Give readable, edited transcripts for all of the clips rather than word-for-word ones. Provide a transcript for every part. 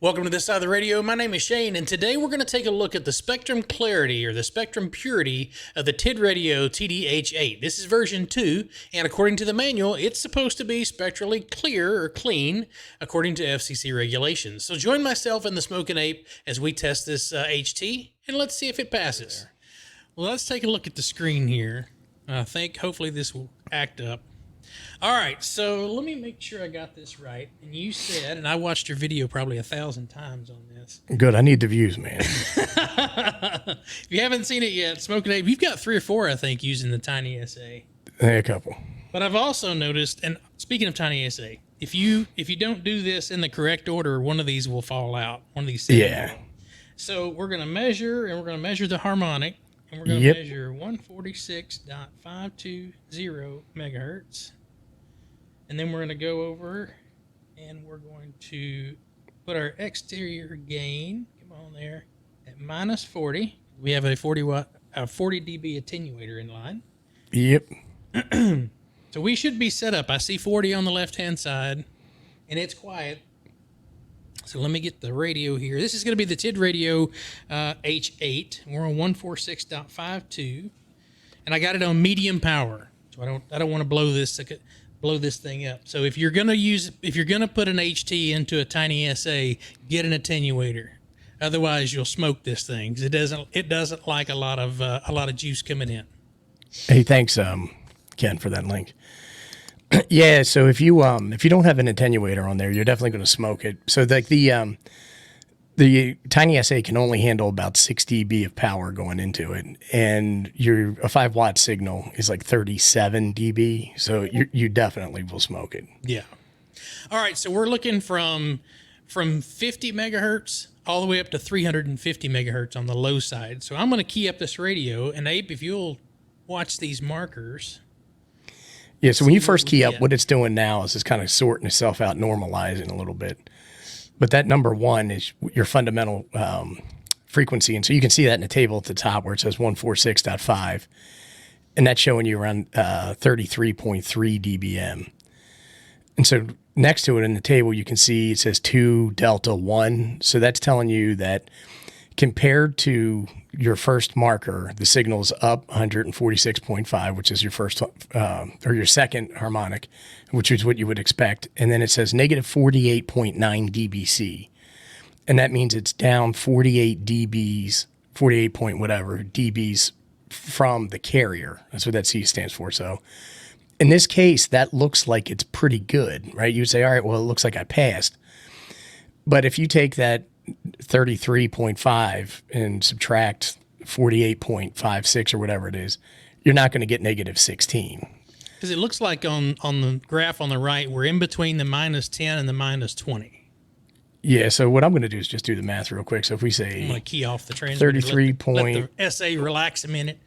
Welcome to This Side of the Radio. My name is Shane, and today we're going to take a look at the spectrum clarity or the spectrum purity of the TidRadio TD-H8. This is version 2, and according to the manual, it's supposed to be spectrally clear or clean according to FCC regulations. So join myself and the Smoking Ape as we test this HT, and let's see if it passes. Well, let's take a look at the screen here. I think hopefully this will act up. All right, so let me make sure I got this right. And you said, and I watched your video probably 1,000 times on this. Good, I need the views, man. If you haven't seen it yet, Smoking Ape, you've got 3 or 4, I think, using the Tiny SA. A couple. But I've also noticed, and speaking of Tiny SA, if you don't do this in the correct order, one of these will fall out. One of these settings. Yeah. So we're going to measure, and we're going to measure the harmonic, and we're going to measure 146.520 megahertz. And then we're going to go over and we're going to put our exterior gain, come on there, at minus 40. We have a 40 dB attenuator in line. Yep. So we should be set up. I see 40 on the left-hand side, and it's quiet. So let me get the radio here. This is going to be the TidRadio H8. We're on 146.52, and I got it on medium power. So I don't want to blow this thing up. So if you're gonna put an HT into a Tiny SA, get an attenuator. Otherwise, you'll smoke this thing. 'Cause it doesn't like a lot of juice coming in. Hey, thanks, Ken, for that link. Yeah, so if you don't have an attenuator on there, you're definitely going to smoke it. So like the Tiny SA can only handle about 6 dB of power going into it, and a 5-watt signal is like 37 dB. So you definitely will smoke it. Yeah. All right, so we're looking from 50 megahertz all the way up to 350 megahertz on the low side. So I'm going to key up this radio, and Abe, if you'll watch these markers. Yeah, so when you first key up, what it's doing now is it's kind of sorting itself out, normalizing a little bit. But that number 1 is your fundamental frequency. And so you can see that in the table at the top where it says 146.5. And that's showing you around 33.3 dBm. And so next to it in the table, you can see it says 2 delta 1. So that's telling you that compared to your first marker, the signal's up 146.5, which is your first or your second harmonic, which is what you would expect. And then it says negative 48.9 dBc. And that means it's down 48 dBs, 48 point whatever dBs from the carrier. That's what that C stands for. So in this case, that looks like it's pretty good, right? You would say, all right, well, it looks like I passed. But if you take that 33.5 and subtract 48.56 or whatever it is, you're not going to get negative 16. Because it looks like on the graph on the right, we're in between the minus 10 and the minus 20. Yeah, so what I'm going to do is just do the math real quick. So if we say I'm going to key off the transmitter. 33 let the SA relax a minute.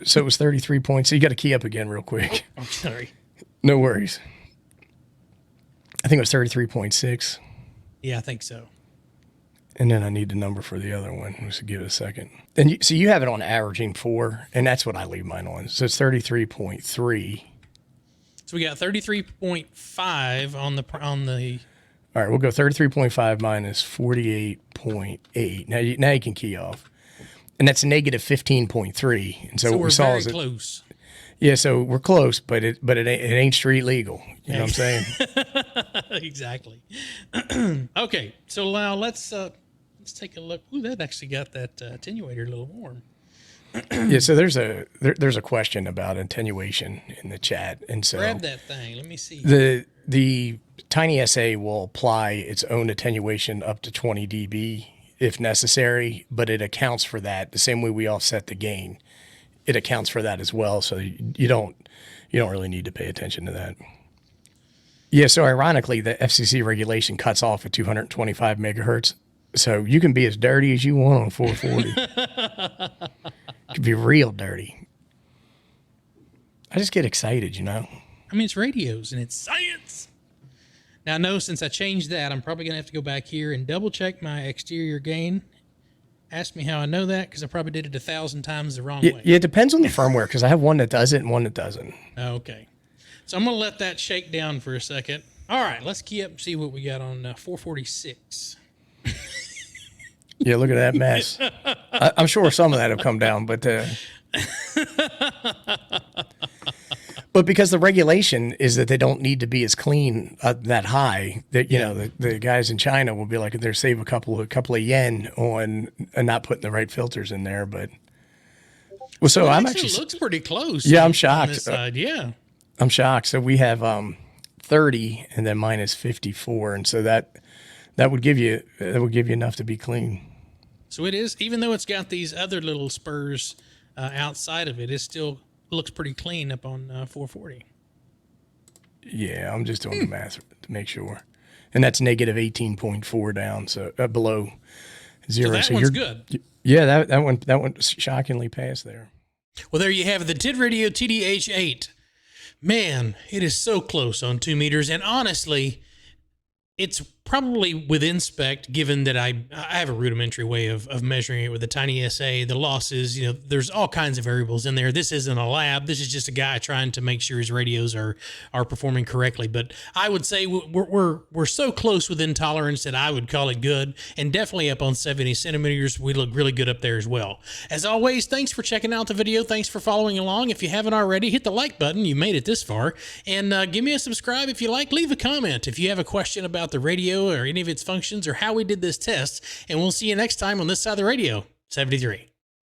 So it was 33 points. So you got to key up again real quick. Oh, I'm sorry. No worries. I think it was 33.6. Yeah, I think so. And then I need the number for the other one. Just give it a second. And so you have it on averaging 4, and that's what I leave mine on. So it's 33.3. So we got 33.5 on the. All right, we'll go 33.5 minus 48.8. Now you can key off, and that's negative 15.3. And so what we're we saw very is close. Yeah, so we're close, but it ain't street legal. You know what I'm saying? Exactly. Okay, so now let's take a look. Ooh, that actually got that attenuator a little warm. Yeah, so there's a question about attenuation in the chat, and so grab that thing. Let me see. The Tiny SA will apply its own attenuation up to 20 dB if necessary, but it accounts for that the same way we offset the gain. It accounts for that as well, so you don't really need to pay attention to that. Yeah, so ironically, the FCC regulation cuts off at 225 megahertz, so you can be as dirty as you want on 440. It could be real dirty. I just get excited, you know? I mean, it's radios and it's science. Now, I know since I changed that, I'm probably going to have to go back here and double-check my exterior gain. Ask me how I know that, because I probably did it 1,000 times the wrong way. Yeah, it depends on the firmware, because I have one that does it and one that doesn't. Okay. So I'm going to let that shake down for a second. All right, let's key up and see what we got on 446. Yeah, look at that mess. I'm sure some of that have come down, but because the regulation is that they don't need to be as clean that high, that you know the guys in China will be like they're save a couple of yen on not putting the right filters in there. But so I'm actually looks pretty close. Yeah, I'm shocked. On this side. Yeah, I'm shocked. So we have 30 and then mine is 54, and so that would give you enough to be clean. So it is, even though it's got these other little spurs outside of it, it still looks pretty clean up on 440. Yeah, I'm just doing the math to make sure. And that's negative 18.4 down, so below zero. So that one's good. Yeah, that went shockingly past there. Well, there you have it, the TidRadio TD-H8. Man, it is so close on 2 meters, and honestly, it's probably within spec, given that I have a rudimentary way of measuring it with a tiny SA. The losses, you know, there's all kinds of variables in there. This isn't a lab. This is just a guy trying to make sure his radios are performing correctly. But I would say we're so close within tolerance that I would call it good, and definitely up on 70 centimeters. We look really good up there as well. As always, thanks for checking out the video. Thanks for following along. If you haven't already, hit the like button. You made it this far, and give me a subscribe if you like. Leave a comment if you have a question about the radio or any of its functions or how we did this test, and we'll see you next time on this side of the radio. 73.